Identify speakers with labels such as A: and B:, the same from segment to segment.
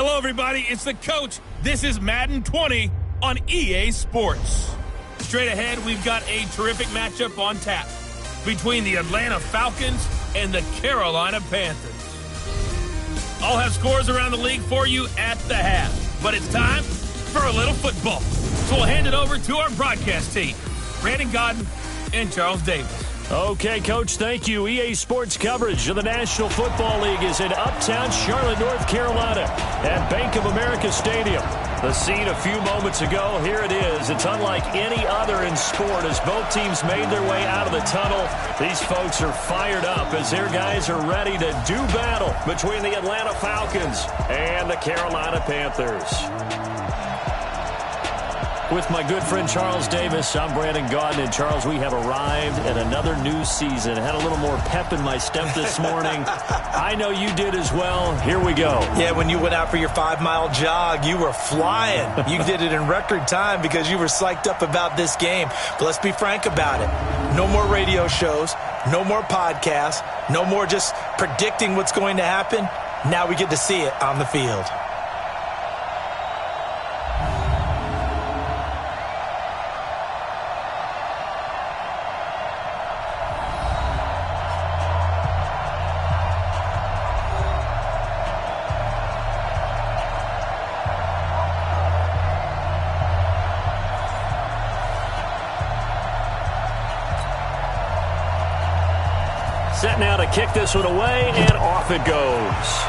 A: Hello, everybody. It's the coach. This is Madden 20 on EA Sports. Straight ahead, we've got a terrific matchup on tap between the Atlanta Falcons and the Carolina Panthers. I'll have scores around the league for you at the half, but it's time for a little football. So we'll hand it over to our broadcast team, Brandon Godden and Charles Davis.
B: Okay, Coach, thank you. EA Sports coverage of the National Football League is in uptown Charlotte, North Carolina at Bank of America Stadium. The scene a few moments ago, here it is. It's unlike any other in sport as both teams made their way out of the tunnel. These folks are fired up as their guys are ready to do battle between the Atlanta Falcons and the Carolina Panthers. With my good friend Charles Davis, I'm Brandon Godden. And Charles, we have arrived at another new season. Had a little more pep in my step this morning. I know you did as well. Here we go.
C: Yeah, when you went out for your 5-mile jog, you were flying. You did it in record time because you were psyched up about this game. But let's be frank about it. No more radio shows, no more podcasts, no more just predicting what's going to happen. Now we get to see it on the field.
B: Set now to kick this one away, and off it goes.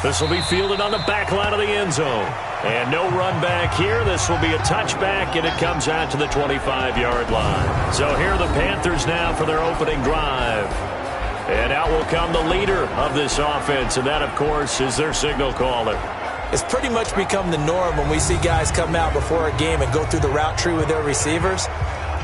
B: This will be fielded on the back line of the end zone. And no run back here. This will be a touchback, and it comes out to the 25-yard line. So here are the Panthers now for their opening drive. And out will come the leader of this offense, and that, of course, is their signal caller.
C: It's pretty much become the norm when we see guys come out before a game and go through the route tree with their receivers.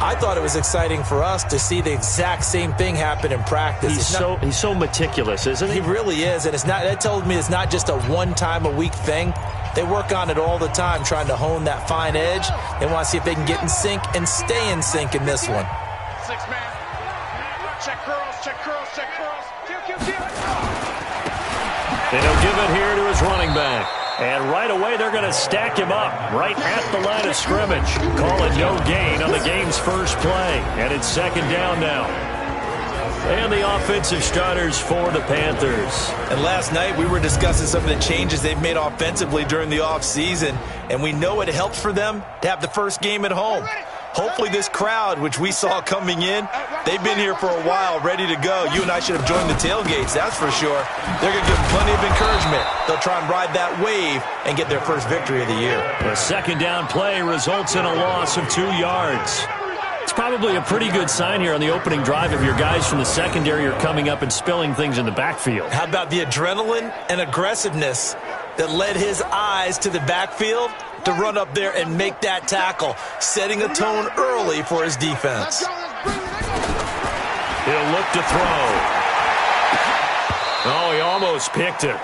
C: I thought it was exciting for us to see the exact same thing happen in practice.
B: He's so meticulous, isn't he?
C: He really is, and that tells me it's not just a one-time-a-week thing. They work on it all the time, trying to hone that fine edge. They want to see if they can get in sync and stay in sync in this one.
D: 6-man. Check curls, check curls, check curls.
B: And he'll give it here to his running back. And right away, they're going to stack him up right at the line of scrimmage. Call it no gain on the game's first play. And it's second down now. And the offensive starters for the Panthers.
C: And last night, we were discussing some of the changes they've made offensively during the offseason. And we know it helps for them to have the first game at home. Hopefully this crowd, which we saw coming in, they've been here for a while, ready to go. You and I should have joined the tailgates, that's for sure. They're going to give them plenty of encouragement. They'll try and ride that wave and get their first victory of the year.
B: The second down play results in a loss of 2 yards. It's probably a pretty good sign here on the opening drive if your guys from the secondary are coming up and spilling things in the backfield.
C: How about the adrenaline and aggressiveness that led his eyes to the backfield to run up there and make that tackle, setting a tone early for his defense.
B: He'll look to throw. Oh, he almost picked it.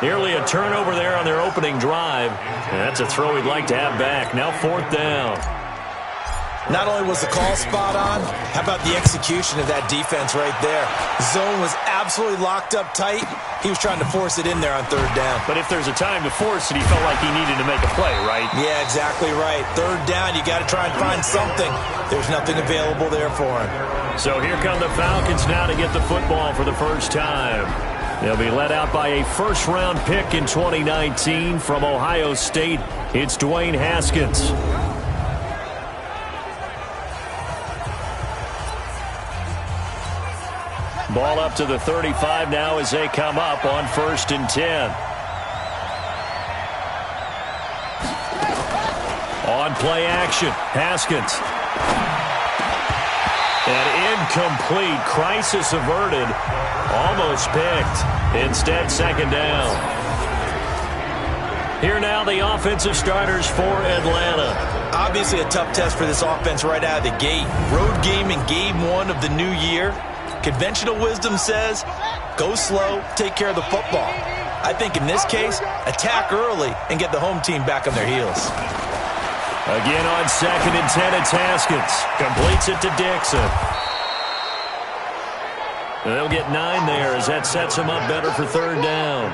B: Nearly a turnover there on their opening drive. And that's a throw he'd like to have back. Now fourth down.
C: Not only was the call spot on, how about the execution of that defense right there? Zone was absolutely locked up tight. He was trying to force it in there on third down.
B: But if there's a time to force it, he felt like he needed to make a play, right?
C: Yeah, exactly right. Third down, you got to try and find something. There's nothing available there for him. So
B: here come the Falcons now to get the football for the first time. They'll be led out by a first-round pick in 2019 from Ohio State. It's Dwayne Haskins. Ball up to the 35 now as they come up on 1st and 10. On play action, Haskins. An incomplete, crisis averted, almost picked. Instead, second down. Here now the offensive starters for Atlanta.
C: Obviously a tough test for this offense right out of the gate. Road game in game 1 of the new year. Conventional wisdom says, go slow, take care of the football. I think in this case, attack early and get the home team back on their heels.
B: Again on 2nd and 10, it's Haskins. Completes it to Dixon. They'll get 9 there as that sets them up better for third down.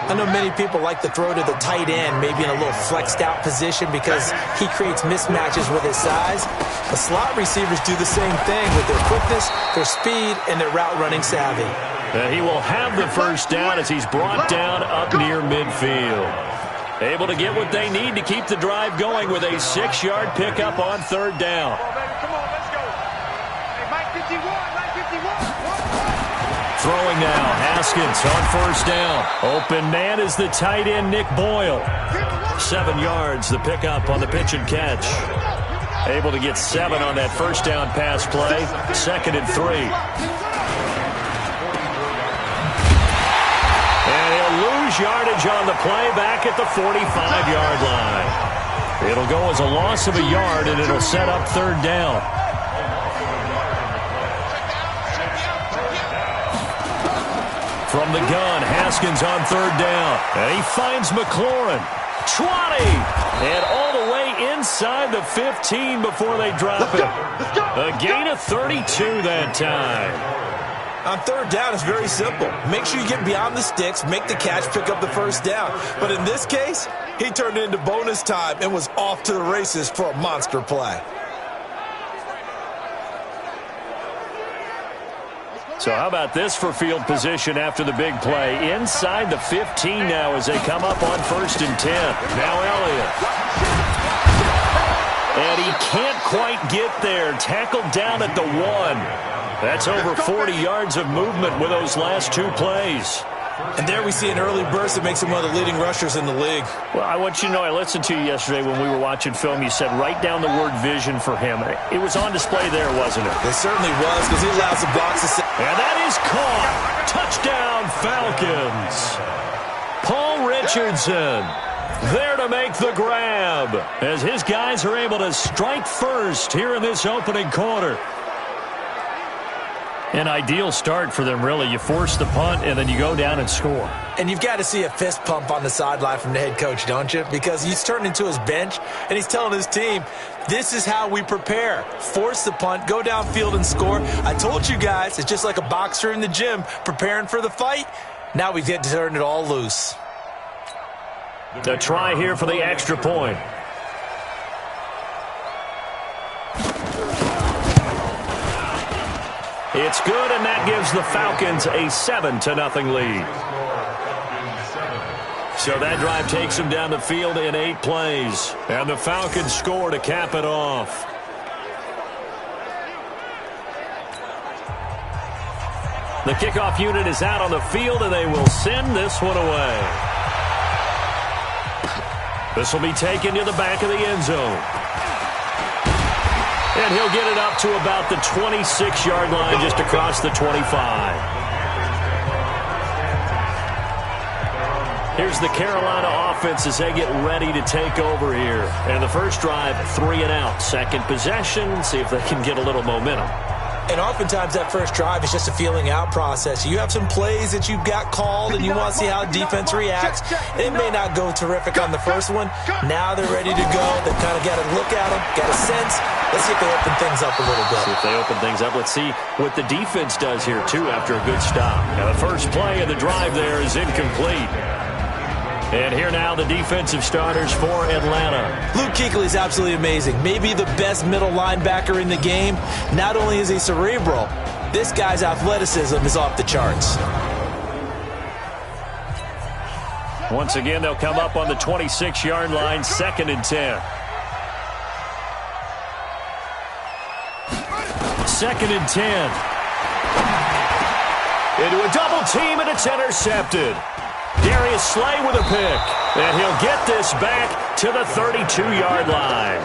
C: I know many people like to throw to the tight end, maybe in a little flexed out position because he creates mismatches with his size. The slot receivers do the same thing with their quickness, their speed, and their route running savvy.
B: He will have the first down as he's brought down up near midfield. Able to get what they need to keep the drive going with a 6-yard pickup on third down.
D: Come on, let's go. Hey, Mike 51, Mike 51.
B: Throwing now, Haskins on first down. Open man is the tight end, Nick Boyle. 7 yards, the pickup on the pitch and catch. Able to get 7 on that first down pass play. 2nd and 3. And he'll lose yardage on the play back at the 45-yard line. It'll go as a loss of a yard, and it'll set up third down. From the gun, Haskins on third down. And he finds McLaurin. 20! And all the way inside the 15 before they drop it. A gain of 32 that time.
C: On third down, it's very simple. Make sure you get beyond the sticks, make the catch, pick up the first down. But in this case, he turned it into bonus time and was off to the races for a monster play.
B: So how about this for field position after the big play? Inside the 15 now as they come up on 1st and 10. Now Elliott. And he can't quite get there. Tackled down at the 1. That's over 40 yards of movement with those last 2 plays.
C: And there we see an early burst that makes him one of the leading rushers in the league.
B: Well, I want you to know, I listened to you yesterday when we were watching film. You said write down the word vision for him. It was on display there, wasn't it?
C: It certainly was, because he allows the blocks to sit.
B: And that is caught. Touchdown, Falcons. Paul Richardson there to make the grab as his guys are able to strike first here in this opening quarter. An ideal start for them, really. You force the punt, and then you go down and score.
C: And you've got to see a fist pump on the sideline from the head coach, don't you? Because he's turned into his bench, and he's telling his team, this is how we prepare. Force the punt, go downfield and score. I told you guys, it's just like a boxer in the gym preparing for the fight. Now we get to turn it all loose.
B: The try here for the extra point. It's good, and that gives the Falcons a 7-0 lead. So that drive takes them down the field in 8 plays. And the Falcons score to cap it off. The kickoff unit is out on the field, and they will send this one away. This will be taken to the back of the end zone. And he'll get it up to about the 26-yard line, just across the 25. Here's the Carolina offense as they get ready to take over here. And the first drive, 3 and out. Second possession, see if they can get a little momentum.
C: And oftentimes that first drive is just a feeling out process. You have some plays that you've got called and you want to see how defense reacts. It may not go terrific on the first one. Now they're ready to go. They've kind of got to look at them, got a sense. Let's see if they open things up a little bit.
B: See if they open things up. Let's see what the defense does here, too, after a good stop. Now, the first play of the drive there is incomplete. And here now the defensive starters for Atlanta.
C: Luke Kuechly is absolutely amazing. Maybe the best middle linebacker in the game. Not only is he cerebral, this guy's athleticism is off the charts.
B: Once again, they'll come up on the 26-yard line, 2nd and 10. 2nd and 10. Into a double team, and it's intercepted. Darius Slay with a pick, and he'll get this back to the 32-yard line.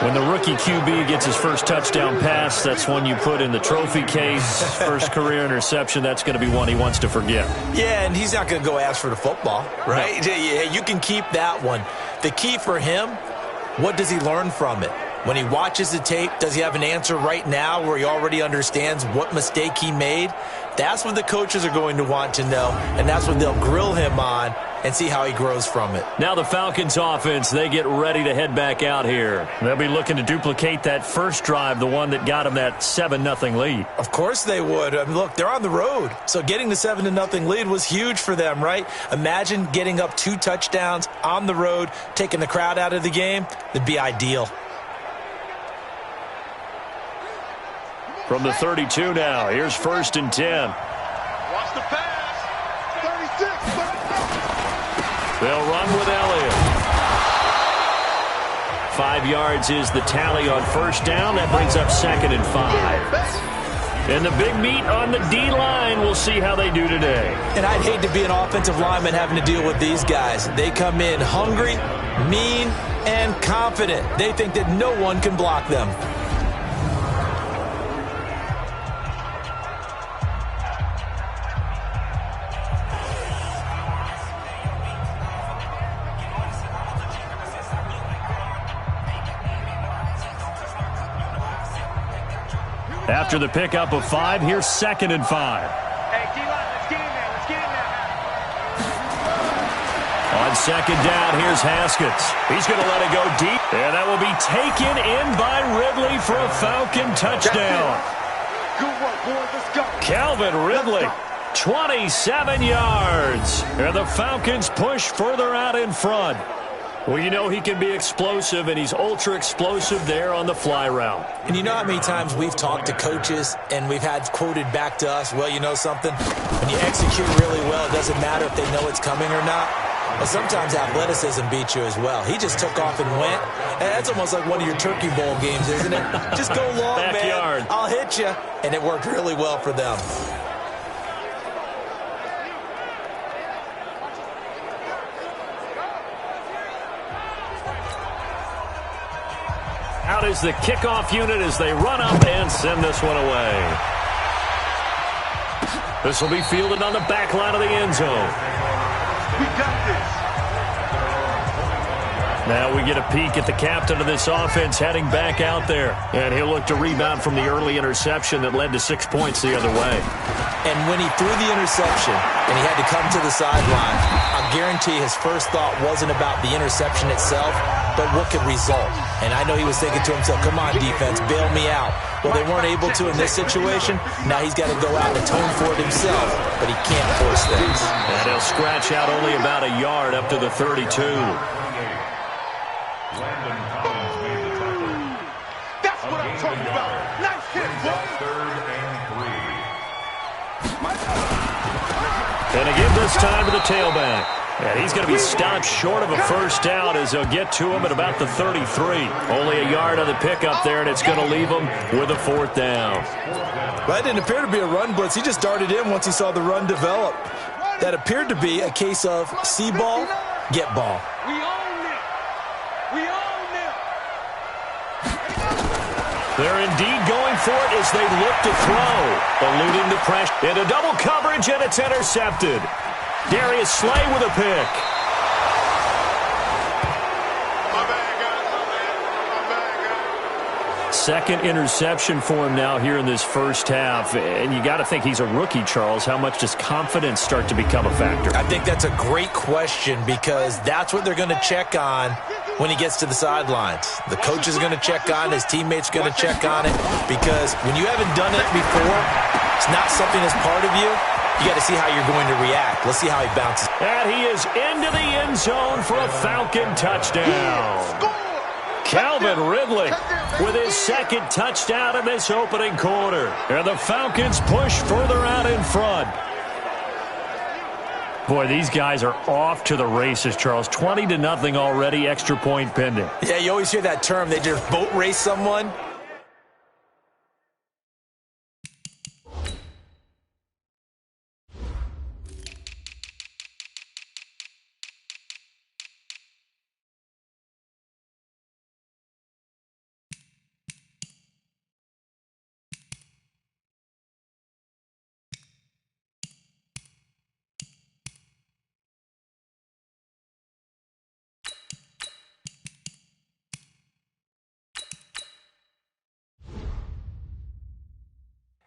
B: When the rookie QB gets his first touchdown pass, that's one you put in the trophy case. First career interception, that's going to be one he wants to forget.
C: Yeah, and he's not going to go ask for the football, right? No. Yeah, you can keep that one. The key for him, what does he learn from it? When he watches the tape, does he have an answer right now where he already understands what mistake he made? That's what the coaches are going to want to know, and that's what they'll grill him on and see how he grows from it.
B: Now the Falcons offense, they get ready to head back out here. They'll be looking to duplicate that first drive, the one that got them that 7-0 lead.
C: Of course they would. I mean, look, they're on the road. So getting the 7-0 lead was huge for them, right? Imagine getting up 2 touchdowns on the road, taking the crowd out of the game. That'd be ideal.
B: From the 32 now, here's 1st and 10.
D: Watch the pass. 36.
B: They'll run with Elliott. 5 yards is the tally on 1st down. That brings up 2nd and 5. And the big meat on the D-line. We'll see how they do today.
C: And I'd hate to be an offensive lineman having to deal with these guys. They come in hungry, mean, and confident. They think that no one can block them.
B: After the pickup of 5, here's 2nd and 5.
D: Hey, D-line, let's get in there. Let's get in there.
B: On 2nd down, here's Haskins. He's going to let it go deep, and that will be taken in by Ridley for a Falcon touchdown.
D: Good work, boys. Let's go.
B: Calvin Ridley, 27 yards. And the Falcons push further out in front. Well, you know he can be explosive, and he's ultra-explosive there on the fly route.
C: And you know how many times we've talked to coaches and we've had quoted back to us, well, you know something? When you execute really well, it doesn't matter if they know it's coming or not. Well, sometimes athleticism beats you as well. He just took off and went. And that's almost like one of your Turkey Bowl games, isn't it? Just go long,
B: Backyard.
C: man. I'll hit you. And it worked really well for them.
B: Out is the kickoff unit as they run up and send this one away. This will be fielded on the back line of the end zone.
D: We got this.
B: Now we get a peek at the captain of this offense heading back out there. And he'll look to rebound from the early interception that led to 6 points the other way.
C: And when he threw the interception and he had to come to the sideline, I guarantee his first thought wasn't about the interception itself, but what could result. And I know he was thinking to himself, come on, defense, bail me out. Well, they weren't able to in this situation. Now he's got to go out and atone for it himself, but he can't force things.
B: And he'll scratch out only about a yard up to the 32.
D: That's what I'm talking about. Nice hit, boy.
B: And again this time to the tailback. And he's going to be stopped short of a first down as they'll get to him at about the 33. Only a yard on the pickup there, and it's going to leave him with a 4th down.
C: Well, that didn't appear to be a run blitz. He just darted in once he saw the run develop. That appeared to be a case of see ball, get ball.
D: We own it. We own it.
B: They're indeed going for it as they look to throw. Eluding the pressure. Into double coverage, and it's intercepted. Darius Slay with a pick.
D: My bad, guys. My bad, guys.
B: Second interception for him now here in this first half. And you got to think he's a rookie, Charles. How much does confidence start to become a factor?
C: I think that's a great question because that's what they're going to check on when he gets to the sidelines. The coach is going to check on it. His teammates are going to check on it because when you haven't done it before, it's not something that's part of you. You got to see how you're going to react. Let's see how he bounces.
B: And he is into the end zone for a Falcon touchdown. Calvin Ridley with his 2nd touchdown in this opening quarter. And the Falcons push further out in front. Boy, these guys are off to the races, Charles. 20-0 already, extra point pending.
C: Yeah, you always hear that term. They just boat race someone.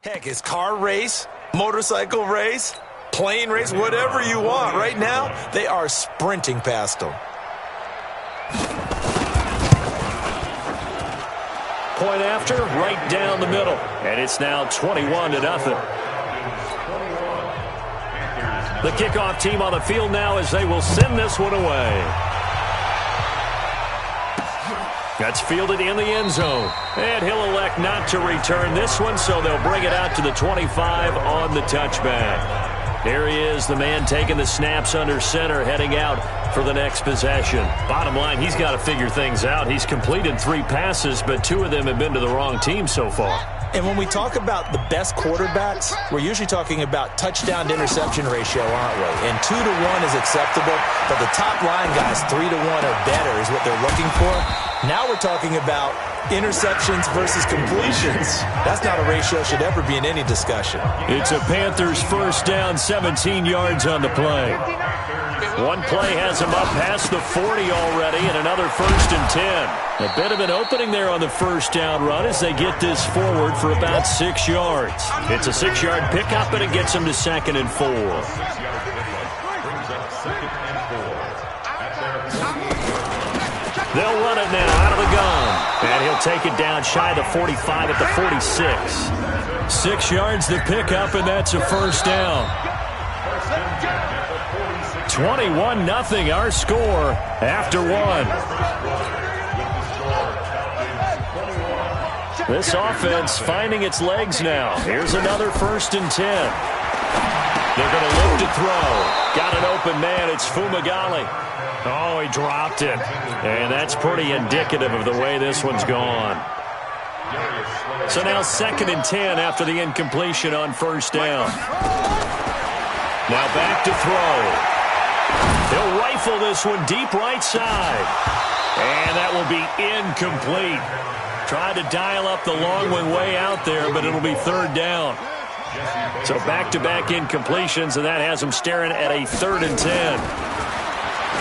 C: Heck, it's car race, motorcycle race, plane race, whatever you want. Right now, they are sprinting past them.
B: Point after, right down the middle. And it's now 21-0. The kickoff team on the field now as they will send this one away. That's fielded in the end zone. And he'll elect not to return this one, so they'll bring it out to the 25 on the touchback. Here he is, the man taking the snaps under center, heading out for the next possession. Bottom line, he's got to figure things out. He's completed 3 passes, but 2 of them have been to the wrong team so far.
C: And when we talk about the best quarterbacks, we're usually talking about touchdown to interception ratio, aren't we? And 2 to 1 is acceptable, but the top line guys, 3 to 1 or better is what they're looking for. Now we're talking about interceptions versus completions. That's not a ratio should ever be in any discussion.
B: It's a Panthers first down, 17 yards on the play. One play has him up past the 40 already, and another 1st and 10. A bit of an opening there on the first down run as they get this forward for about 6 yards. It's a 6-yard pickup, and it gets them to 2nd and 4. They'll run it now out of the gun. And he'll take it down shy of the 45 at the 46. 6 yards to pick up, and that's a first down. 21-0 our score after 1. This offense finding its legs now. Here's another 1st and 10. They're going to look to throw. Got an open man. It's Fumagalli. Oh, he dropped it. And that's pretty indicative of the way this one's gone. So now 2nd and 10 after the incompletion on first down. Now back to throw. He'll rifle this one deep right side. And that will be incomplete. Tried to dial up the long one way out there, but it'll be 3rd down. So back-to-back incompletions, and that has him staring at a 3rd and 10.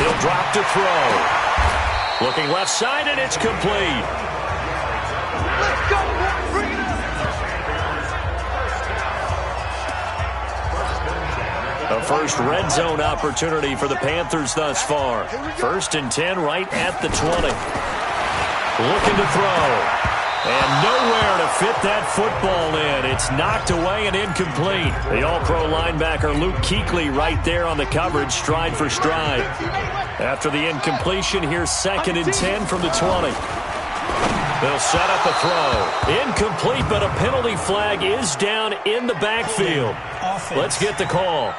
B: He'll drop to throw. Looking left side, and it's complete.
D: Let's go! Bring it up!
B: A first red zone opportunity for the Panthers thus far. 1st and 10 right at the 20. Looking to throw. And nowhere to fit that football in. It's knocked away and incomplete. The all-pro linebacker Luke Kuechly right there on the coverage, stride for stride. After the incompletion, here's 2nd and 10 from the 20. They'll set up a throw. Incomplete, but a penalty flag is down in the backfield. Let's get the call.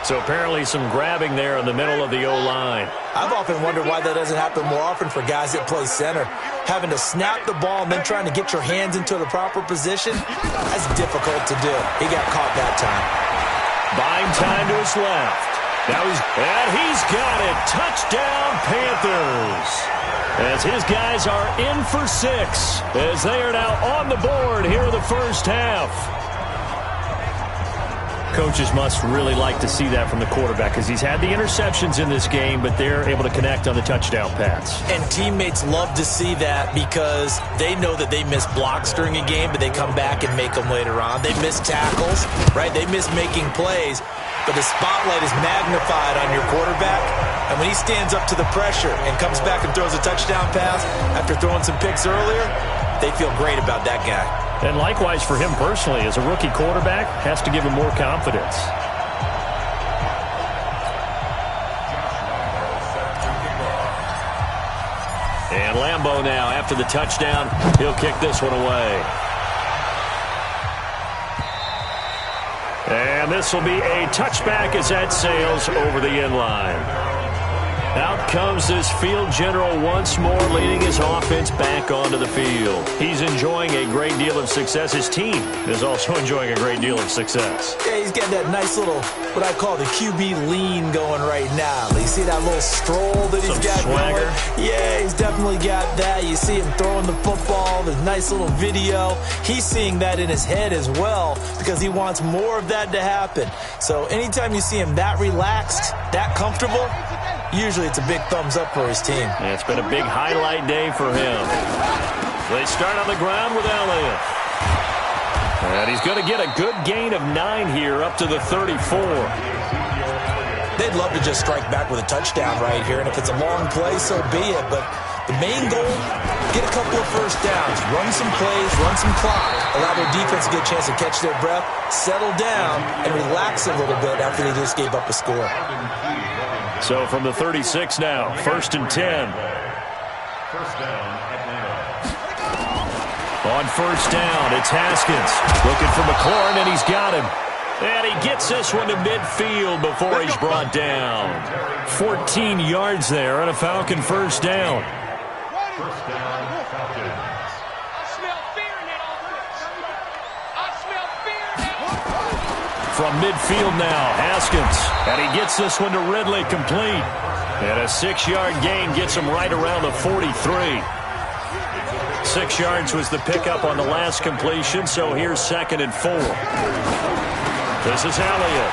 B: So apparently some grabbing there in the middle of the O-line.
C: I've often wondered why that doesn't happen more often for guys that play center. Having to snap the ball and then trying to get your hands into the proper position, that's difficult to do. He got caught that time.
B: Buying time to his left. Now he's got it. Touchdown, Panthers. As his guys are in for 6. As they are now on the board here in the first half. Coaches must really like to see that from the quarterback because he's had the interceptions in this game, but they're able to connect on the touchdown pass.
C: And teammates love to see that because they know that they miss blocks during a game, but they come back and make them later on. They miss tackles, right? They miss making plays, but the spotlight is magnified on your quarterback. And when he stands up to the pressure and comes back and throws a touchdown pass after throwing some picks earlier, they feel great about that guy.
B: And likewise for him personally, as a rookie quarterback, has to give him more confidence. And Lambeau now, after the touchdown, he'll kick this one away. And this will be a touchback as that sails over the end line. Out comes this field general once more, leading his offense back onto the field. He's enjoying a great deal of success. His team is also enjoying a great deal of success.
C: Yeah, he's got that nice little, what I call the QB lean going right now. You see that little stroll that he's got
B: swagger
C: going? Yeah, he's definitely got that. You see him throwing the football, the nice little video. He's seeing that in his head as well because he wants more of that to happen. So anytime you see him that relaxed, that comfortable, usually it's a big thumbs up for his team.
B: Yeah, it's been a big highlight day for him. They start on the ground with Elliott. And he's going to get a good gain of 9 here up to the 34.
C: They'd love to just strike back with a touchdown right here, and if it's a long play, so be it. But the main goal, get a couple of first downs, run some plays, run some clock, allow their defense to get a chance to catch their breath, settle down, and relax a little bit after they just gave up a score.
B: So from the 36 now, 1st and 10. On 1st down, it's Haskins looking for McLaurin, and he's got him. And he gets this one to midfield before he's brought down. 14 yards there and a Falcon 1st down. From midfield now, Haskins. And he gets this one to Ridley complete. And a 6-yard gain gets him right around the 43. 6 yards was the pickup on the last completion, so here's 2nd and 4. This is Elliott.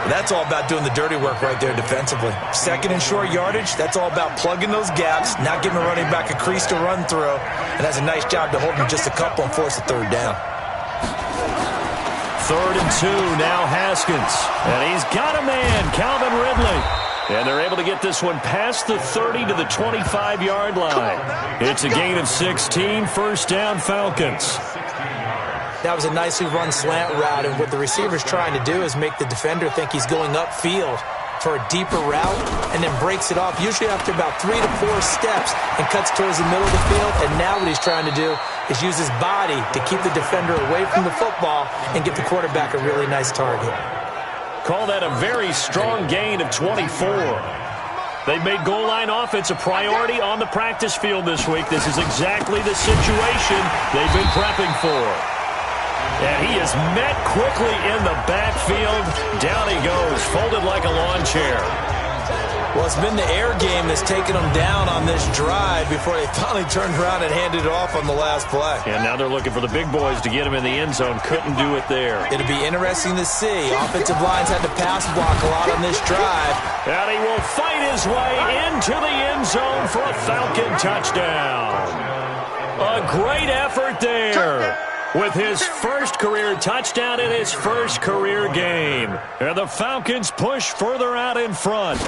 C: That's all about doing the dirty work right there defensively. 2nd and short yardage, that's all about plugging those gaps, not giving a running back a crease to run through, and that's a nice job to hold him just a couple and force a 3rd down.
B: 3rd and 2, now Haskins. And he's got a man, Calvin Ridley. And they're able to get this one past the 30 to the 25-yard line. It's a gain of 16, 1st down Falcons.
C: That was a nicely run slant route, and what the receiver's trying to do is make the defender think he's going upfield for a deeper route and then breaks it off, usually after about 3 to 4 steps, and cuts towards the middle of the field. And now what he's trying to do is use his body to keep the defender away from the football and give the quarterback a really nice target.
B: Call that a very strong gain of 24. They've made goal line offense a priority on the practice field this week. This is exactly the situation they've been prepping for. And he is met quickly in the backfield. Down he goes, folded like a lawn chair.
C: Well, it's been the air game that's taken them down on this drive before they finally turned around and handed it off on the last play.
B: And now they're looking for the big boys to get him in the end zone. Couldn't do it there.
C: It'll be interesting to see. Offensive lines had to pass block a lot on this drive.
B: And he will fight his way into the end zone for a Falcon touchdown. A great effort there, with his first career touchdown in his first career game. And the Falcons push further out in front.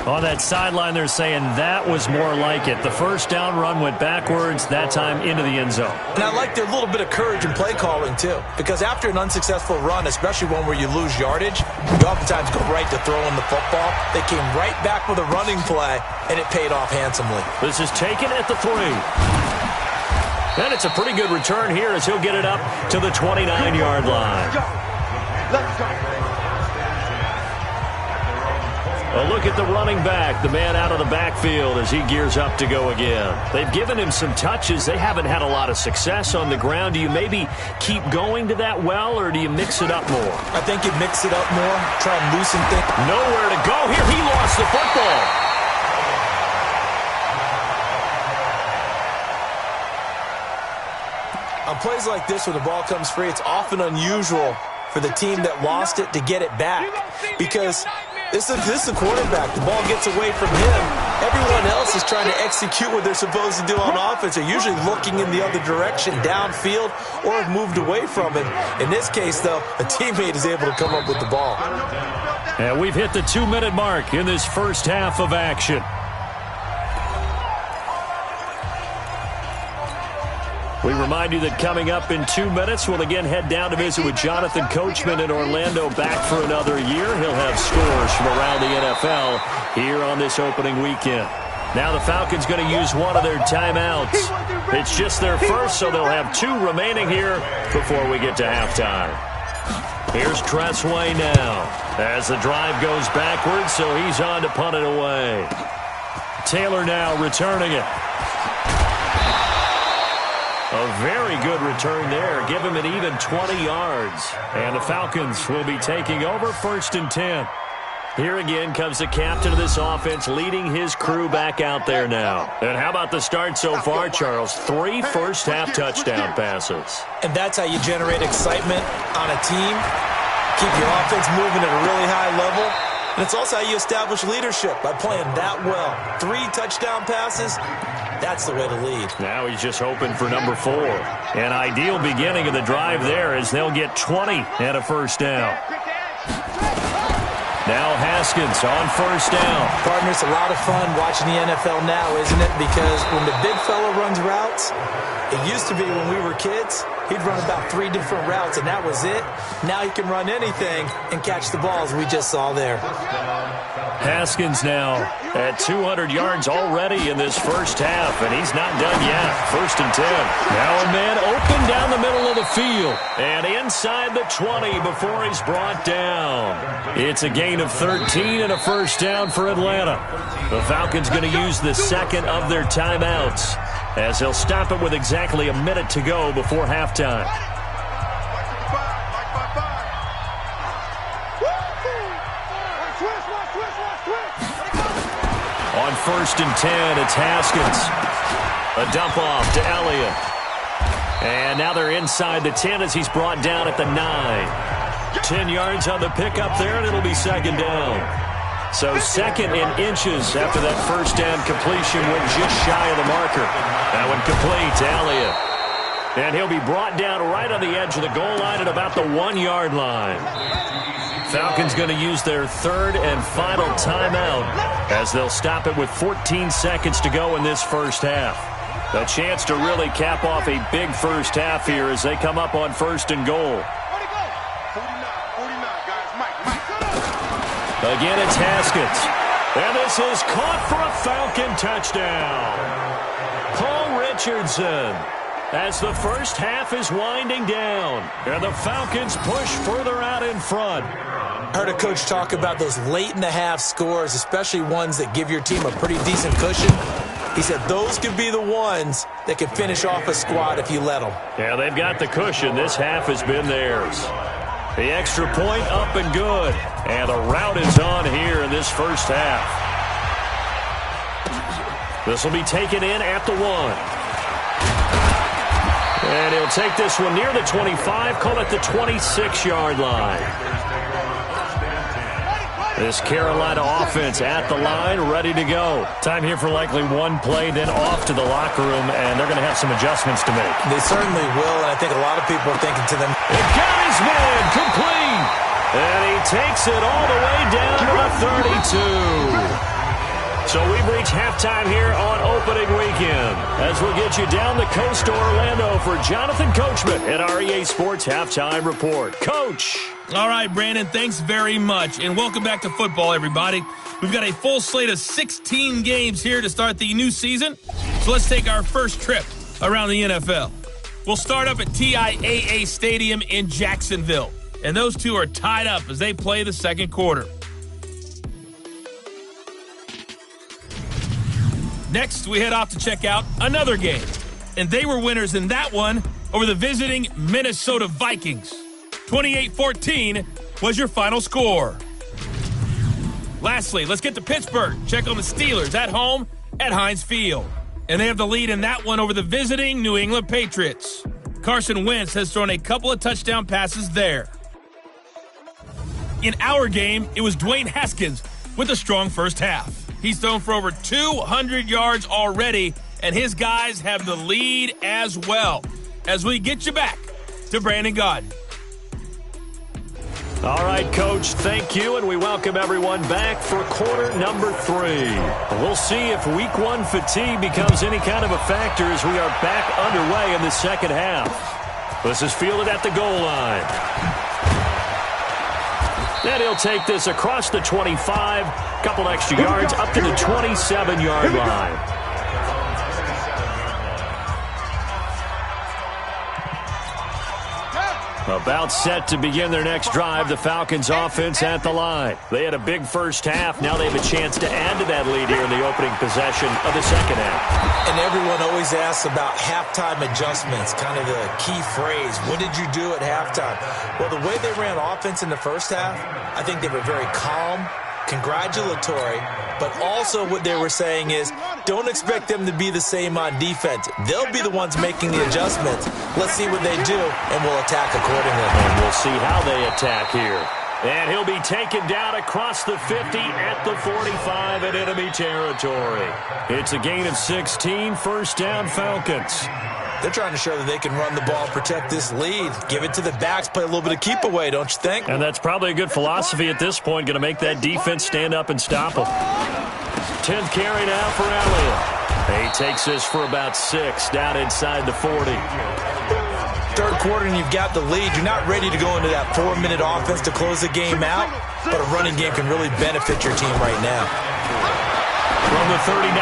B: On that sideline, they're saying that was more like it. The first down run went backwards, that time into the end zone.
C: And I like their little bit of courage in play calling, too. Because after an unsuccessful run, especially one where you lose yardage, you oftentimes go right to throwing the football. They came right back with a running play, and it paid off handsomely.
B: This is taken at the 3. And it's a pretty good return here as he'll get it up to the 29-yard line.
D: Let's go.
B: A look at the running back, the man out of the backfield as he gears up to go again. They've given him some touches. They haven't had a lot of success on the ground. Do you maybe keep going to that well, or do you mix it up more?
C: I think you mix it up more, try and loosen things.
B: Nowhere to go here. He lost the football.
C: On plays like this where the ball comes free, it's often unusual for the team that lost it to get it back, because this is the quarterback. The ball gets away from him. Everyone else is trying to execute what they're supposed to do on offense. They're usually looking in the other direction, downfield, or have moved away from it. In this case, though, a teammate is able to come up with the ball.
B: And we've hit the 2-minute mark in this first half of action. We remind you that coming up in 2 minutes, we'll again head down to visit with Jonathan Coachman in Orlando, back for another year. He'll have scores from around the NFL here on this opening weekend. Now the Falcons going to use one of their timeouts. It's just their first, so they'll have 2 remaining here before we get to halftime. Here's Tressway now as the drive goes backwards, so he's on to punt it away. Taylor now returning it. A very good return there. Give him an even 20 yards. And the Falcons will be taking over 1st and 10. Here again comes the captain of this offense, leading his crew back out there now. And how about the start so far, Charles? 3 first-half touchdown passes.
C: And that's how you generate excitement on a team. Keep your offense moving at a really high level. And it's also how you establish leadership, by playing that well. 3 touchdown passes, that's the way to lead.
B: Now he's just hoping for number 4. An ideal beginning of the drive there as they'll get 20 and a first down. Now Haskins on first down.
C: Partner, it's a lot of fun watching the NFL now, isn't it? Because when the big fella runs routes, it used to be when we were kids, he'd run about 3 different routes, and that was it. Now he can run anything and catch the balls we just saw there.
B: Haskins now at 200 yards already in this first half, and he's not done yet. First and 10. Now a man open down the middle of the field and inside the 20 before he's brought down. It's a gain of 13 and a first down for Atlanta. The Falcons going to use the second of their timeouts as they'll stop it with exactly a minute to go before halftime. On first and 10, it's Haskins. A dump off to Elliott. And now they're inside the 10 as he's brought down at the 9. 10 yards on the pickup there, and it'll be second down. So second in inches after that first down completion went just shy of the marker. That one complete to Elliott. And he'll be brought down right on the edge of the goal line at about the 1-yard line. Falcons going to use their third and final timeout as they'll stop it with 14 seconds to go in this first half. A chance to really cap off a big first half here as they come up on first and goal. Again, it's Haskins. And this is caught for a Falcon touchdown. Paul Richardson. As the first half is winding down, and the Falcons push further out in front.
C: I heard a coach talk about those late-in-the-half scores, especially ones that give your team a pretty decent cushion. He said those could be the ones that could finish off a squad if you let them.
B: Yeah, they've got the cushion. This half has been theirs. The extra point up and good. And the route is on here in this first half. This will be taken in at the 1. And he'll take this one near the 25, call it the 26-yard line. This Carolina offense at the line, ready to go. Time here for likely one play, then off to the locker room, and they're going to have some adjustments to make.
C: They certainly will, and I think a lot of people are thinking to them,
B: it got his man complete, and he takes it all the way down to the 32. So we've reached halftime here on opening weekend as we'll get you down the coast to Orlando for Jonathan Coachman at our EA Sports Halftime Report. Coach!
A: All right, Brandon, thanks very much, and welcome back to football, everybody. We've got a full slate of 16 games here to start the new season, so let's take our first trip around the NFL. We'll start up at TIAA Stadium in Jacksonville, and those two are tied up as they play the second quarter. Next, we head off to check out another game, and they were winners in that one over the visiting Minnesota Vikings. 28-14 was your final score. Lastly, let's get to Pittsburgh. Check on the Steelers at home at Heinz Field. And they have the lead in that one over the visiting New England Patriots. Carson Wentz has thrown a couple of touchdown passes there. In our game, it was Dwayne Haskins with a strong first half. He's thrown for over 200 yards already, and his guys have the lead as well. As we get you back to Brandon Gaudin.
B: All right, Coach, thank you, and we welcome everyone back for quarter number 3. We'll see if week 1 fatigue becomes any kind of a factor as we are back underway in the second half. This is fielded at the goal line. Then he'll take this across the 25, couple extra yards, up to the 27-yard line. About set to begin their next drive, the Falcons offense at the line. They had a big first half. Now they have a chance to add to that lead here in the opening possession of the second half.
C: And everyone always asks about halftime adjustments, kind of the key phrase. What did you do at halftime? Well, the way they ran offense in the first half, I think they were very calm, congratulatory, but also what they were saying is don't expect them to be the same on defense. They'll be the ones making the adjustments. Let's see what they do, and we'll attack accordingly.
B: And we'll see how they attack here. And he'll be taken down across the 50 at the 45 in enemy territory. It's a gain of 16, first down Falcons.
C: They're trying to show that they can run the ball, protect this lead. Give it to the backs, play a little bit of keep away, don't you think?
B: And that's probably a good philosophy at this point, going to make that defense stand up and stop them. 10th carry now for Elliott. He takes this for about 6, down inside the 40.
C: Third quarter and you've got the lead. You're not ready to go into that 4-minute offense to close the game out, but a running game can really benefit your team right now.
B: From the 39,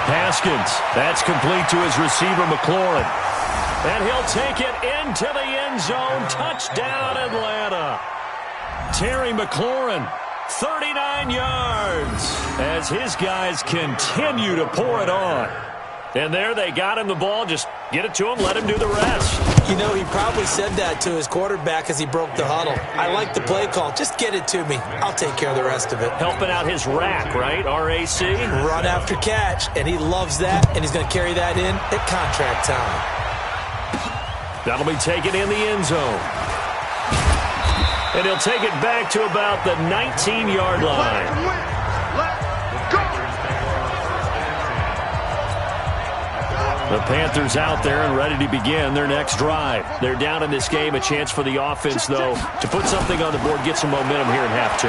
B: Haskins. That's complete to his receiver, McLaurin. And he'll take it into the end zone. Touchdown, Atlanta. Terry McLaurin, 39 yards, as his guys continue to pour it on. And there they got him the ball. Just get it to him, let him do the rest.
C: You know, he probably said that to his quarterback as he broke the huddle. I like the play call. Just get it to me. I'll take care of the rest of it.
B: Helping out his rack, right? R-A-C?
C: Run after catch, and he loves that, and he's going to carry that in at contract time.
B: That'll be taken in the end zone. And he'll take it back to about the 19-yard line. The Panthers out there and ready to begin their next drive. They're down in this game. A chance for the offense, though, to put something on the board, get some momentum here in half 2.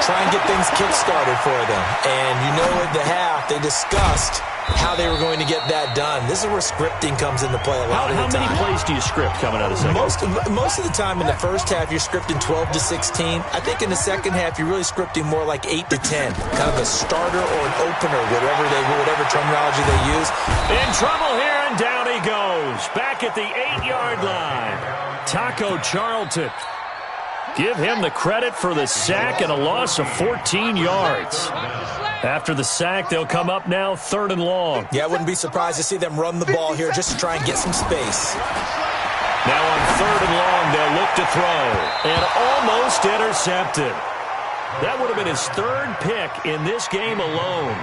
C: Try and get things kick-started for them. And you know at the half, they discussed how they were going to get that done. This is where scripting comes into play a lot of the time.
B: How many plays do you script coming out of the second?
C: Most of the time in the first half, you're scripting 12 to 16. I think in the second half, you're really scripting more like 8 to 10. Kind of a starter or an opener, whatever terminology they use.
B: In trouble here, and down he goes. Back at the 8-yard line. Taco Charlton. Give him the credit for the sack and a loss of 14 yards. After the sack, they'll come up now 3rd and long.
C: Yeah, I wouldn't be surprised to see them run the ball here just to try and get some space.
B: Now on 3rd and long, they'll look to throw. And almost intercepted. That would have been his 3rd pick in this game alone.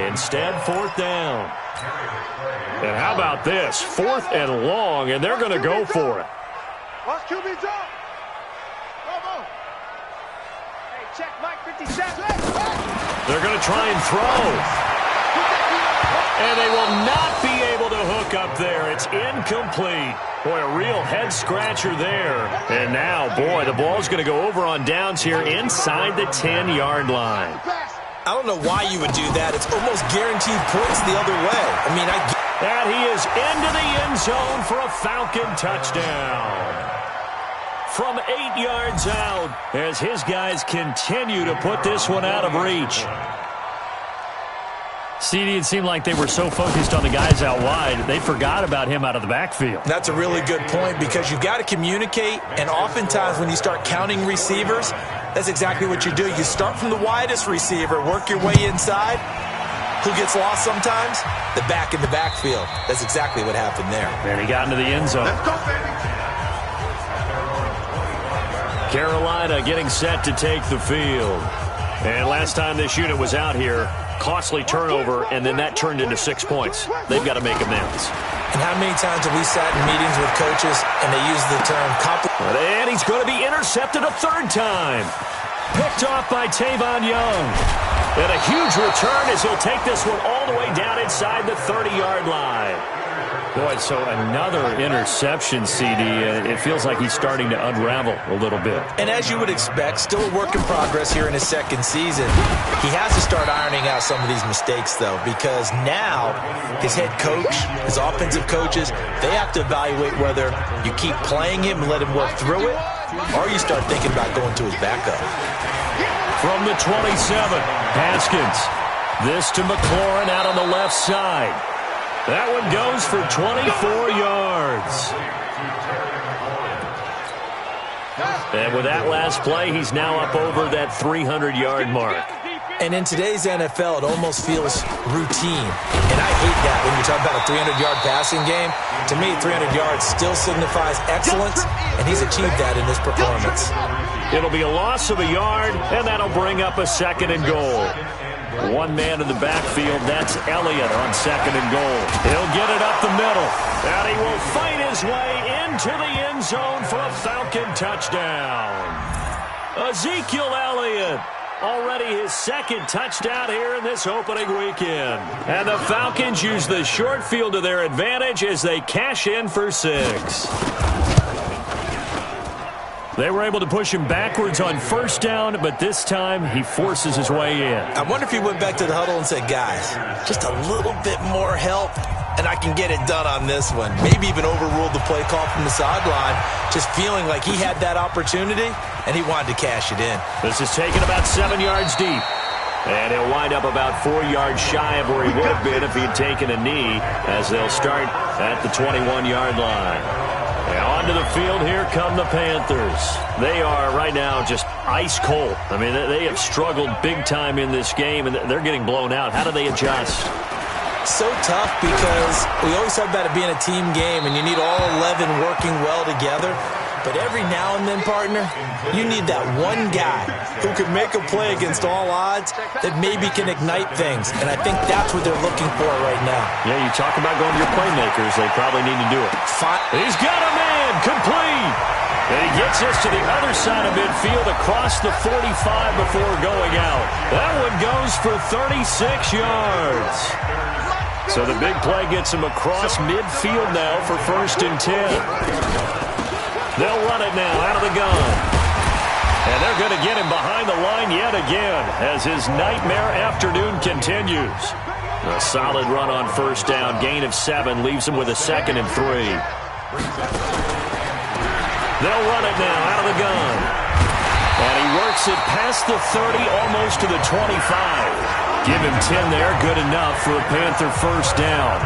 B: Instead, 4th down. And how about this? 4th and long, and they're going to go for it.
D: Check Mike 57.
B: They're going to try and throw. And they will not be able to hook up there. It's incomplete. Boy, a real head-scratcher there. And now, boy, the ball's going to go over on downs here inside the 10-yard line.
C: I don't know why you would do that. It's almost guaranteed points the other way.
B: And he is into the end zone for a Falcon touchdown. From 8 yards out, as his guys continue to put this one out of reach. CD, it seemed like they were so focused on the guys out wide, they forgot about him out of the backfield.
C: That's a really good point because you've got to communicate, and oftentimes when you start counting receivers, that's exactly what you do. You start from the widest receiver, work your way inside. Who gets lost sometimes? The back in the backfield. That's exactly what happened there.
B: And he got into the end zone.
D: Let's go, baby.
B: Carolina getting set to take the field. And last time this unit was out here, costly turnover, and then that turned into 6 points. They've got to make amends.
C: And how many times have we sat in meetings with coaches and they use the term
B: and he's going to be intercepted a 3rd time. Picked off by Tavon Young. And a huge return as he'll take this one all the way down inside the 30-yard line. Boy, so another interception, CD. It feels like he's starting to unravel a little bit.
C: And as you would expect, still a work in progress here in his 2nd season. He has to start ironing out some of these mistakes, though, because now his head coach, his offensive coaches, they have to evaluate whether you keep playing him and let him work through it, or you start thinking about going to his backup.
B: From the 27, Haskins. This to McLaurin out on the left side. That one goes for 24 yards. And with that last play, he's now up over that 300-yard mark.
C: And in today's NFL, it almost feels routine. And I hate that when you talk about a 300-yard passing game. To me, 300 yards still signifies excellence, and he's achieved that in this performance.
B: It'll be a loss of a yard, and that'll bring up a 2nd and goal. One man in the backfield, that's Elliott on 2nd and goal. He'll get it up the middle, and he will fight his way into the end zone for a Falcon touchdown. Ezekiel Elliott. Already his second touchdown here in this opening weekend. And the Falcons use the short field to their advantage as they cash in for 6. They were able to push him backwards on first down, but this time he forces his way in.
C: I wonder if he went back to the huddle and said, guys, just a little bit more help, and I can get it done on this one. Maybe even overruled the play call from the sideline, just feeling like he had that opportunity, and he wanted to cash it in.
B: This is taken about 7 yards deep. And he'll wind up about 4 yards shy of where he would have been if he'd taken a knee, as they'll start at the 21-yard line. Now onto the field, here come the Panthers. They are right now just ice cold. I mean, they have struggled big time in this game, and they're getting blown out. How do they adjust?
C: So tough, because we always talk about it being a team game, and you need all 11 working well together. But every now and then, partner, you need that one guy who can make a play against all odds that maybe can ignite things. And I think that's what they're looking for right now.
B: Yeah, you talk about going to your playmakers. They probably need to do it. He's got a man, complete. And he gets us to the other side of midfield across the 45 before going out. That one goes for 36 yards. So the big play gets him across midfield now for 1st and 10. They'll run it now out of the gun. And they're going to get him behind the line yet again as his nightmare afternoon continues. A solid run on first down. Gain of 7 leaves him with a 2nd and 3. They'll run it now out of the gun. And he works it past the 30, almost to the 25. Give him 10 there. Good enough for a Panther first down.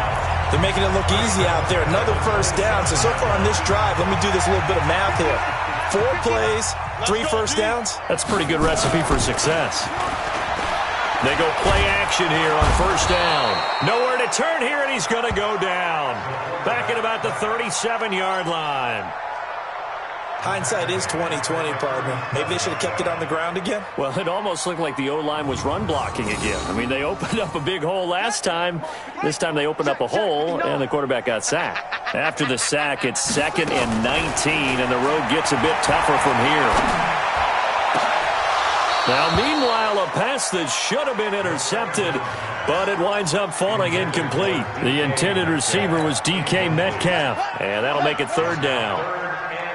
C: They're making it look easy out there. Another first down. So far on this drive, let me do this little bit of math here. 4 plays, 3 first downs.
B: That's a pretty good recipe for success. They go play action here on first down. Nowhere to turn here, and he's going to go down. Back at about the 37-yard line.
C: Hindsight is 20/20, partner. Maybe they should have kept it on the ground again.
B: Well, it almost looked like the O-line was run blocking again. I mean, they opened up a big hole last time. This time they opened up a hole, and the quarterback got sacked. After the sack, it's 2nd and 19, and the road gets a bit tougher from here. Now, meanwhile, a pass that should have been intercepted, but it winds up falling incomplete. The intended receiver was DK Metcalf, and that'll make it 3rd down.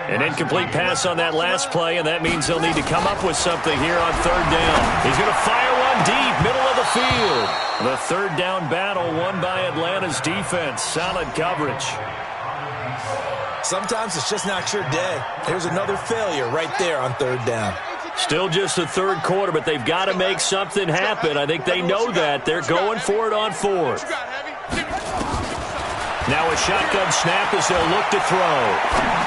B: An incomplete pass on that last play, and that means they'll need to come up with something here on 3rd down. He's going to fire one deep, middle of the field. The 3rd down battle won by Atlanta's defense. Solid coverage.
C: Sometimes it's just not your day. There's another failure right there on 3rd down.
B: Still just the 3rd quarter, but they've got to make something happen. I think they know that. They're going for it on 4th. Now a shotgun snap as they'll look to throw.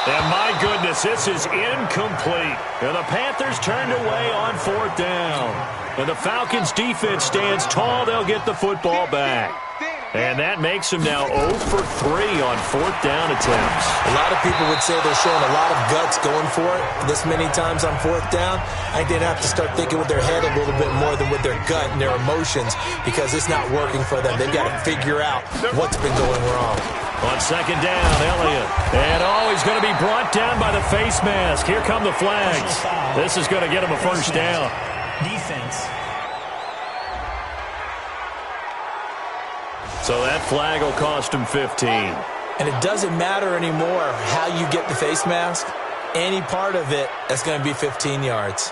B: And my goodness, this is incomplete. And the Panthers turned away on 4th down. And the Falcons' defense stands tall. They'll get the football back. And that makes them now 0 for 3 on 4th down attempts.
C: A lot of people would say they're showing a lot of guts going for it this many times on 4th down. I think they'd have to start thinking with their head a little bit more than with their gut and their emotions, because it's not working for them. They've got to figure out what's been going wrong.
B: On 2nd down, Elliott. And he's going to be brought down by the face mask. Here come the flags. This is going to get him a first down.
E: Defense.
B: So that flag will cost him 15.
C: And it doesn't matter anymore how you get the face mask. Any part of it, that's going to be 15 yards.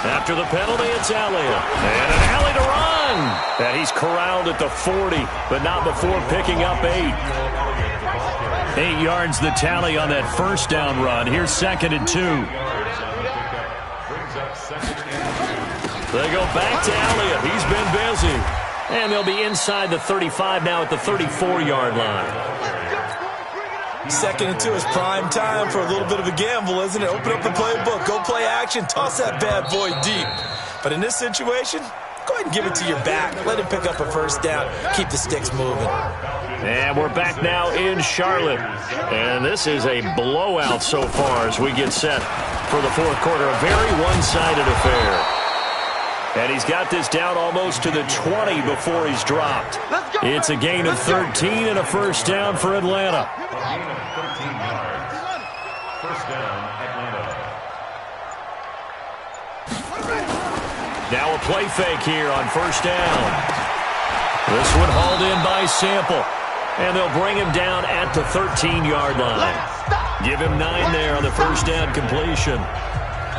B: After the penalty, it's Elliott. And an alley to run. And he's corralled at the 40, but not before picking up 8. 8 yards the tally on that first down run. Here's 2nd and 2. They go back to Elliott. He's been busy. And they'll be inside the 35 now at the 34-yard line.
C: 2nd and 2 is prime time for a little bit of a gamble, isn't it? Open up the playbook, go play action, toss that bad boy deep. But in this situation, go ahead and give it to your back. Let him pick up a first down. Keep the sticks moving.
B: And we're back now in Charlotte. And this is a blowout so far as we get set for the 4th quarter. A very one-sided affair. And he's got this down almost to the 20 before he's dropped. It's a gain of 13 and a first down for Atlanta. First down, Atlanta. Now a play fake here on first down. This one hauled in by Sample. And they'll bring him down at the 13-yard line. Give him 9 there on the first down completion.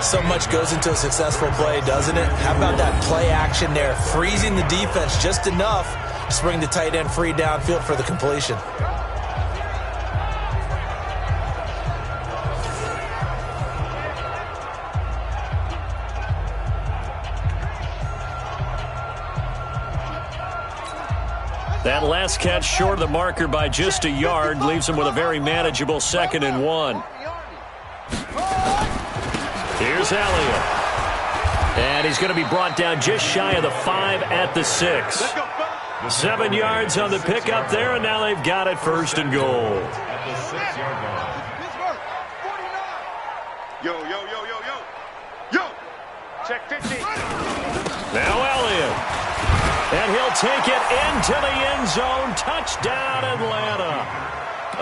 C: So much goes into a successful play, doesn't it? How about that play action there? Freezing the defense just enough to bring the tight end free downfield for the completion.
B: That last catch short of the marker by just a yard leaves him with a very manageable 2nd and 1. Here's Elliott. And he's going to be brought down just shy of the 5 at the 6. 7 yards on the pickup there, and now they've got it 1st and goal.
D: At the 6-yard line. Yo, yo, yo, yo, yo. Yo. Check 50.
B: Now Elliott. And he'll take it into the end zone. Touchdown, Atlanta.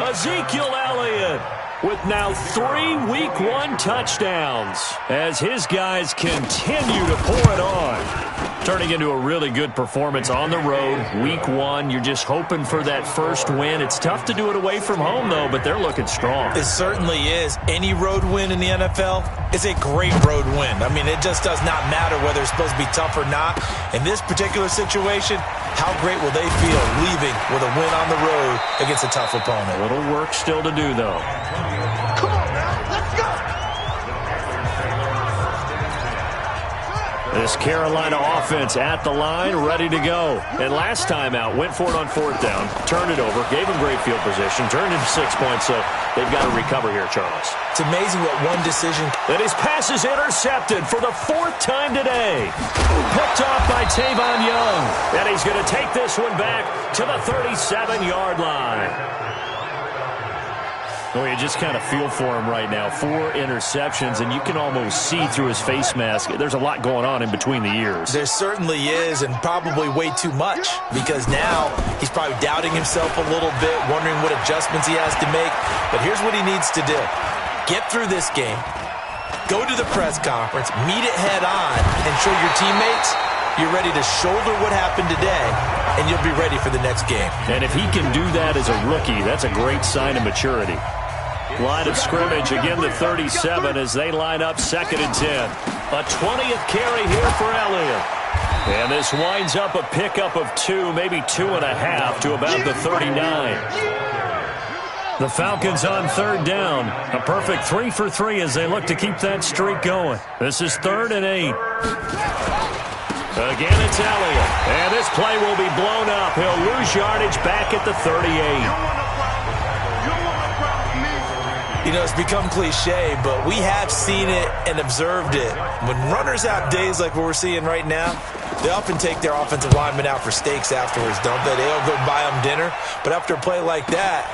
B: Ezekiel Elliott with now 3 Week 1 touchdowns as his guys continue to pour it on. Turning into a really good performance on the road. Week 1, you're just hoping for that first win. It's tough to do it away from home, though, but they're looking strong.
C: It certainly is. Any road win in the NFL is a great road win. I mean, it just does not matter whether it's supposed to be tough or not. In this particular situation, how great will they feel leaving with a win on the road against a tough opponent?
B: A little work still to do, though.
D: Come on now, let's go.
B: This Carolina offense at the line, ready to go. And last time out, went for it on 4th down, turned it over, gave them great field position, turned into 6 points, so they've got to recover here, Charles.
C: It's amazing what one decision...
B: And his pass is intercepted for the 4th time today. Picked off by Tavon Young. And he's going to take this one back to the 37-yard line. Oh, you just kind of feel for him right now. 4 interceptions, and you can almost see through his face mask. There's a lot going on in between the ears.
C: There certainly is, and probably way too much, because now he's probably doubting himself a little bit, wondering what adjustments he has to make. But here's what he needs to do. Get through this game, go to the press conference, meet it head on, and show your teammates you're ready to shoulder what happened today, and you'll be ready for the next game.
B: And if he can do that as a rookie, that's a great sign of maturity. Line of scrimmage, again the 37 as they line up 2nd and 10. A 20th carry here for Elliott. And this winds up a pickup of 2, maybe 2.5 to about the 39. The Falcons on 3rd down. A perfect 3 for 3 as they look to keep that streak going. This is 3rd and 8. Again, it's Elliott. And this play will be blown up. He'll lose yardage back at the 38.
C: You know, it's become cliche, but we have seen it and observed it. When runners have days like what we're seeing right now, they often take their offensive linemen out for steaks afterwards, don't they? They'll go buy them dinner. But after a play like that,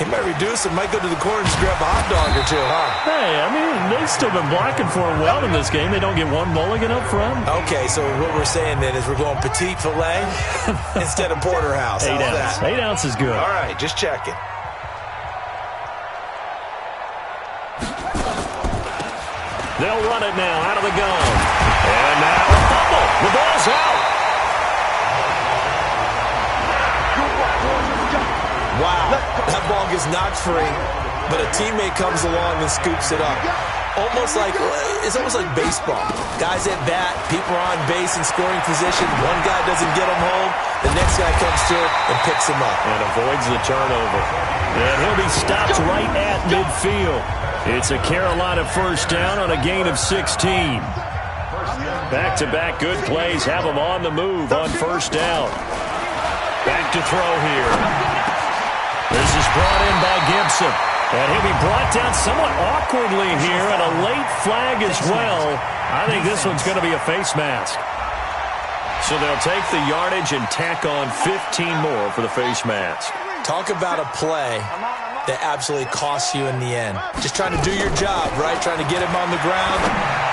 C: he might reduce it, might go to the corner and just grab a hot dog or two, huh?
B: Hey, I mean, they've still been blocking for him well in this game. They don't get one mulligan up front.
C: Okay, so what we're saying then is we're going petite filet instead of porterhouse.
B: 8 ounce.
C: That?
B: 8 ounce is good.
C: All right, just checking.
B: They'll run it now out of the gun. And now a fumble. The ball's out.
C: Wow, that ball gets knocked free, but a teammate comes along and scoops it up. It's almost like baseball. Guys at bat, people are on base in scoring position. One guy doesn't get him home. The next guy comes through and picks him up.
B: And avoids the turnover. And he'll be stopped right at midfield. It's a Carolina 1st down on a gain of 16. Back-to-back good plays have them on the move on 1st down. Back to throw here. This is brought in by Gibson. And he'll be brought down somewhat awkwardly here, and a late flag as well. I think this one's going to be a face mask. So they'll take the yardage and tack on 15 more for the face mask.
C: Talk about a play that absolutely costs you in the end. Just trying to do your job, right? Trying to get him on the ground.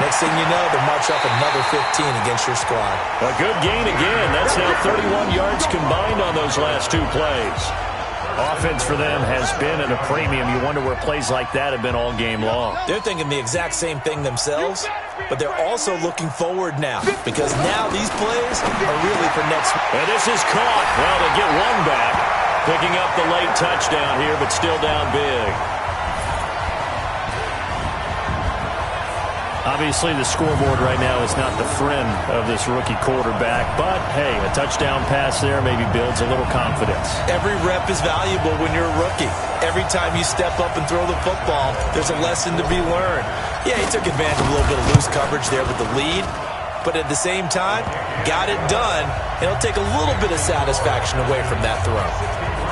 C: Next thing you know, they'll march up another 15 against your squad.
B: A good gain again. That's now 31 yards combined on those last 2 plays. Offense for them has been at a premium. You wonder where plays like that have been all game long.
C: They're thinking the exact same thing themselves, but they're also looking forward now because now these plays are really for next week.
B: And this is caught. Well, they get one back. Picking up the late touchdown here, but still down big. Obviously, the scoreboard right now is not the friend of this rookie quarterback. But, hey, a touchdown pass there maybe builds a little confidence.
C: Every rep is valuable when you're a rookie. Every time you step up and throw the football, there's a lesson to be learned. Yeah, he took advantage of a little bit of loose coverage there with the lead. But at the same time, got it done. And it'll take a little bit of satisfaction away from that throw.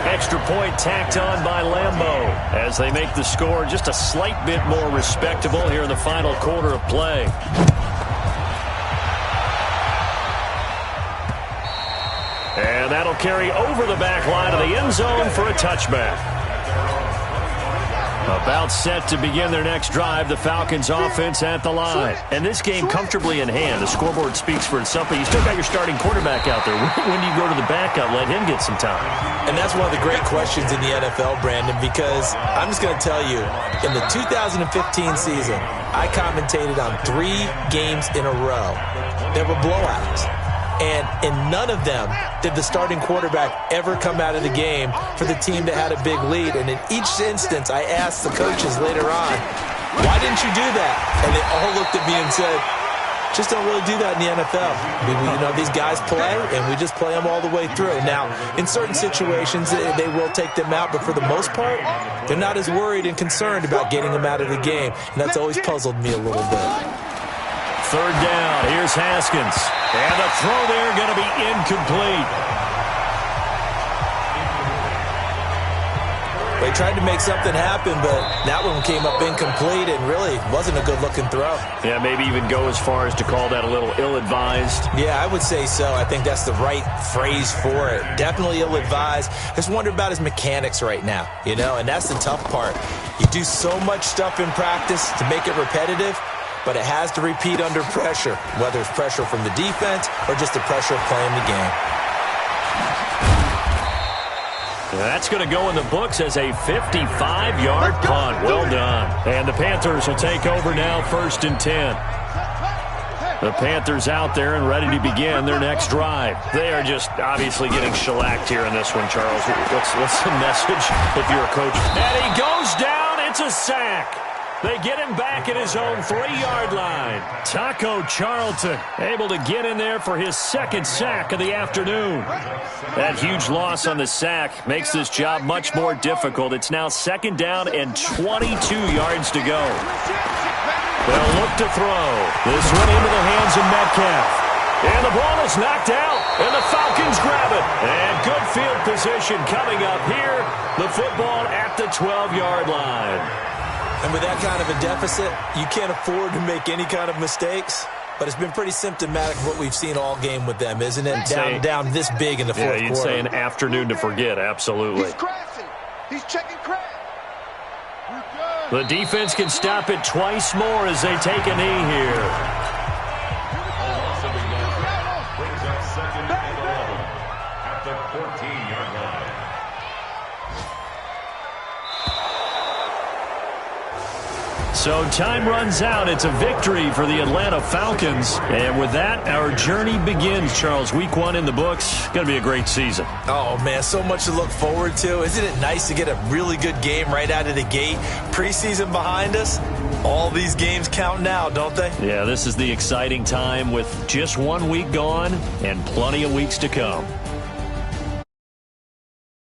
B: Extra point tacked on by Lambeau as they make the score just a slight bit more respectable here in the final quarter of play. And that'll carry over the back line of the end zone for a touchback. About set to begin their next drive, the Falcons offense at the line. And this game comfortably in hand. The scoreboard speaks for itself, but you still got your starting quarterback out there. When do you go to the backup, let him get some time?
C: And that's one of the great questions in the NFL, Brandon, because I'm just going to tell you, in the 2015 season, I commentated on 3 games in a row. There were blowouts. And in none of them did the starting quarterback ever come out of the game for the team that had a big lead. And in each instance, I asked the coaches later on, why didn't you do that? And they all looked at me and said, just don't really do that in the NFL. These guys play, and we just play them all the way through. Now, in certain situations, they will take them out, but for the most part, they're not as worried and concerned about getting them out of the game. And that's always puzzled me a little bit.
B: Third down, here's Haskins. And the throw there going to be incomplete.
C: They tried to make something happen, but that one came up incomplete and really wasn't a good-looking throw.
B: Yeah, maybe even go as far as to call that a little ill-advised.
C: Yeah, I would say so. I think that's the right phrase for it. Definitely ill-advised. Just wonder about his mechanics right now, and that's the tough part. You do so much stuff in practice to make it repetitive, but it has to repeat under pressure, whether it's pressure from the defense or just the pressure of playing the game.
B: That's going to go in the books as a 55-yard punt. Well done. And the Panthers will take over now, 1st and 10. The Panthers out there and ready to begin their next drive. They are just obviously getting shellacked here in this one, Charles. What's the message if you're a coach? And he goes down. It's a sack. They get him back at his own 3-yard line. Taco Charlton able to get in there for his 2nd sack of the afternoon. That huge loss on the sack makes this job much more difficult. It's now 2nd down and 22 yards to go. They'll look to throw. This one into the hands of Metcalf. And the ball is knocked out, and the Falcons grab it. And good field position coming up here. The football at the 12-yard line.
C: And with that kind of a deficit, you can't afford to make any kind of mistakes. But it's been pretty symptomatic of what we've seen all game with them, isn't it? Down this big in the fourth quarter.
B: Yeah, you'd say an afternoon to forget, absolutely.
D: He's crashing. He's checking crash.
B: The defense can stop it twice more as they take a knee here.
E: Brings up 2nd and 11 at the 14-yard line.
B: So time runs out. It's a victory for the Atlanta Falcons. And with that, our journey begins, Charles. Week 1 in the books. Going to be a great season.
C: Oh, man, so much to look forward to. Isn't it nice to get a really good game right out of the gate? Preseason behind us. All these games count now, don't they?
B: Yeah, this is the exciting time with just 1 week gone and plenty of weeks to come.